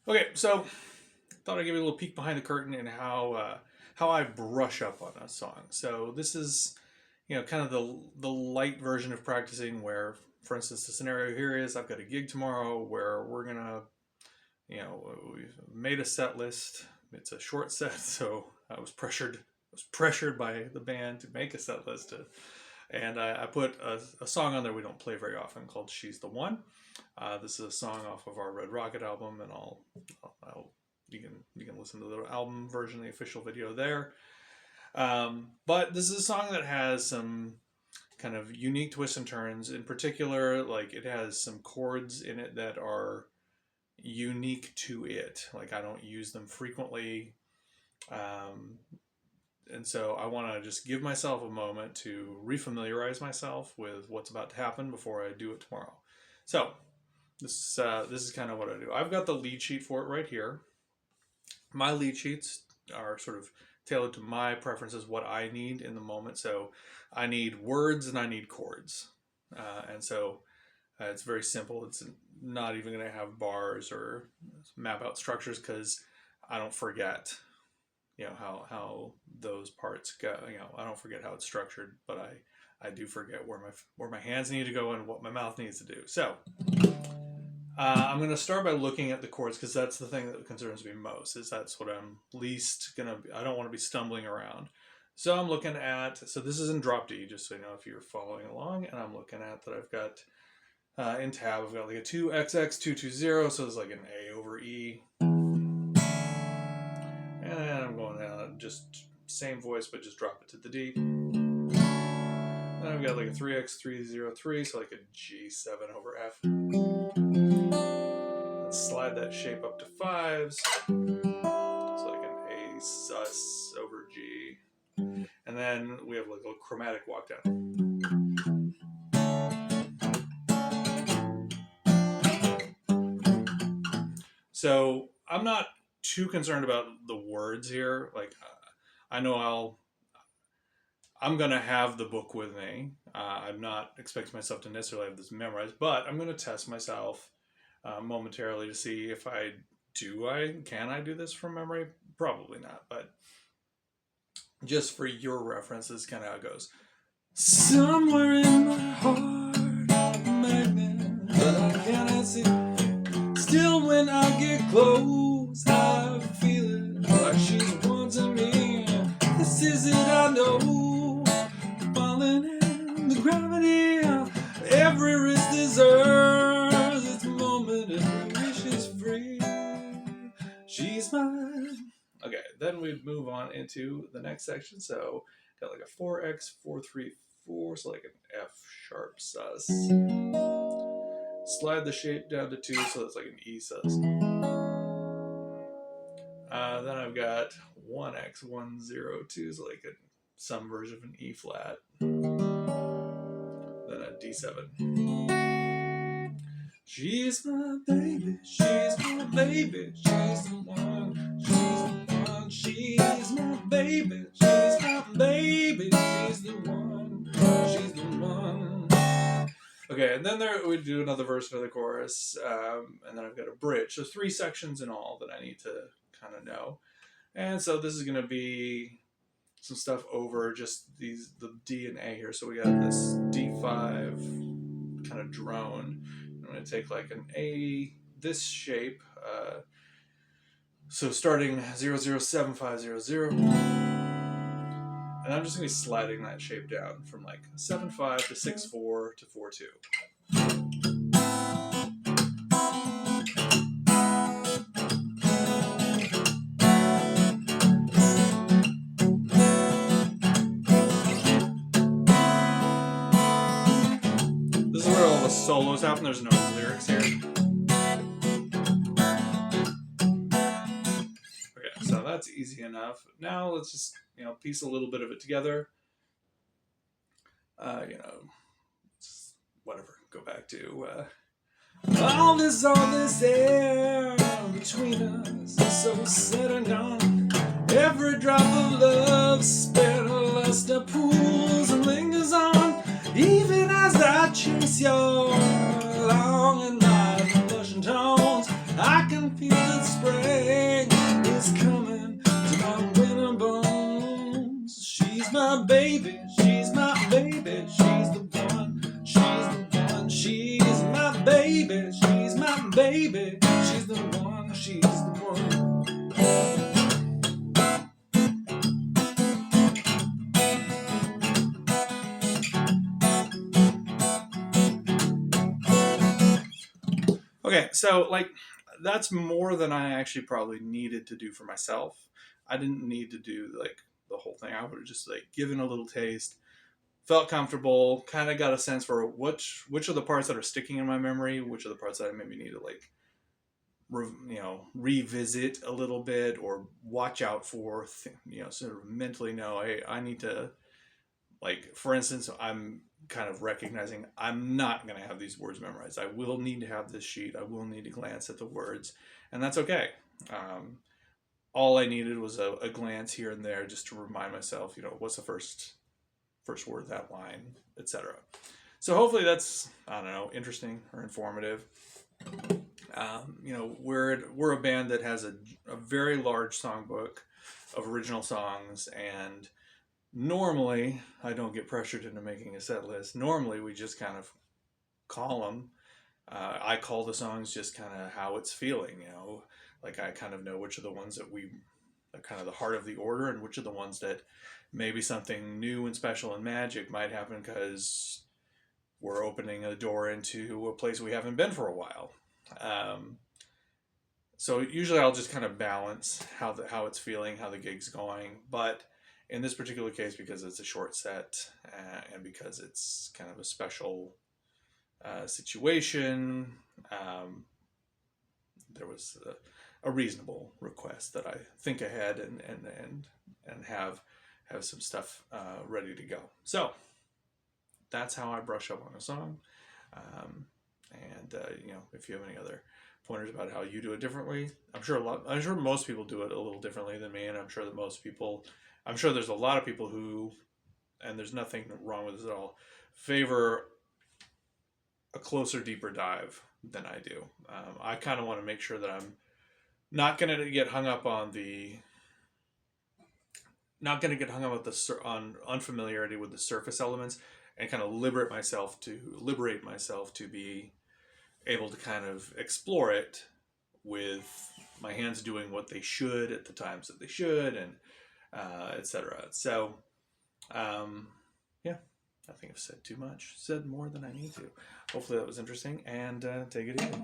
Okay, so thought I'd give you a little peek behind the curtain and how I brush up on a song. So this is kind of the light version of practicing. Where, for instance, the scenario here is I've got a gig tomorrow where we're gonna we've made a set list. It's a short set, so I was pressured by the band to make a set list and I put a song on there we don't play very often called "She's the One." This is a song off of our Red Rocket album, and you can listen to the album version, the official video there. But this is a song that has some kind of unique twists and turns. In particular, like it has some chords in it that are unique to it. Like I don't use them frequently. And so I want to just give myself a moment to refamiliarize myself with what's about to happen before I do it tomorrow. So this is kind of what I do. I've got the lead sheet for it right here. My lead sheets are sort of tailored to my preferences, what I need in the moment. So I need words and I need chords. And so it's very simple. It's not even going to have bars or map out structures because I don't forget how those parts go. I don't forget how it's structured, but I do forget where my hands need to go and what my mouth needs to do. So I'm going to start by looking at the chords because that's the thing that concerns me most. Is that's what I'm least gonna. I don't want to be stumbling around. So I'm looking at. So this is in drop D, just so you know if you're following along. And I'm looking at that. I've got in tab. I've got like a 2XX220. So it's like an A over E. And I'm going down just same voice, but just drop it to the D. Then I've got like a 3X303, so like a G7 over F. Let's slide that shape up to fives. So like an A sus over G. And then we have like a chromatic walk down. So I'm not too concerned about the words here. Like I know I'm gonna have the book with me. I'm not expecting myself to necessarily have this memorized, but I'm gonna test myself momentarily to see if can I do this from memory? Probably not, but just for your reference, this is kind of how it goes. Somewhere in my heart, a magnet, but I cannot see. Still, when I get close, I feel it like she's wanting me. This is it, I know. Falling in the gravity of every wrist deserves its moment. Every wish is free. She's mine. Okay, then we move on into the next section. So got like a 4X434, so like an F sharp sus. Slide the shape down to 2, so that's like an E sus. Then I've got 1X102, so like some version of an E flat. Then a D7. She's my baby, she's my baby, she's the one, she's the one, she's my baby, she's my baby, she's the one, she's the one. Okay, and then we do another verse for the chorus, and then I've got a bridge. So 3 sections in all that I need to kind of know. And so this is going to be some stuff over just the D and A here. So we got this D5 kind of drone. I'm going to take like an A, this shape. So starting 007500. And I'm just going to be sliding that shape down from like 7/5 to 6/4 to 4/2. This is where all the solos happen. There's no lyrics here. Okay, so that's easy enough. Now let's just piece a little bit of it together. Whatever. Go back to all this air between us is so set and gone. Every drop of love spent lust that pools and lingers on. Even as I chase your long and my blushing tones, I can can feel that spring is coming to my winter bones. She's my baby, she's my baby, she's the one, she's the one, she's my baby, she's my baby, she's the one, she's the one. Okay, so like that's more than I actually probably needed to do for myself. I didn't need to do like the whole thing. I would have just like given a little taste, felt comfortable, kind of got a sense for which are the parts that are sticking in my memory, which are the parts that I maybe need to like revisit a little bit or watch out for, sort of mentally know, hey, I need to, like, for instance, I'm kind of recognizing I'm not going to have these words memorized. I will need to have this sheet. I will need to glance at the words, and that's okay. All I needed was a glance here and there just to remind myself, what's the first word of that line, etc. So hopefully that's, I don't know, interesting or informative. We're a band that has a very large songbook of original songs, and normally I don't get pressured into making a set list. Normally we just kind of call them. I call the songs just kind of how it's feeling, like I kind of know which are the ones that are kind of the heart of the order, and which are the ones that maybe something new and special and magic might happen because we're opening a door into a place we haven't been for a while. So usually I'll just kind of balance how it's feeling, how the gig's going. But in this particular case, because it's a short set and because it's kind of a special situation, there was a reasonable request that I think ahead and have some stuff ready to go. So that's how I brush up on a song. If you have any other pointers about how you do it differently, I'm sure most people do it a little differently than me, and I'm sure there's a lot of people who, and there's nothing wrong with this at all, favor a closer, deeper dive than I do. I kind of want to make sure that I'm not going to get hung up on on unfamiliarity with the surface elements, and kind of liberate myself to be able to kind of explore it with my hands doing what they should at the times that they should, and etc. So, yeah, I think I've said too much. Said more than I need to. Hopefully that was interesting, and take it easy.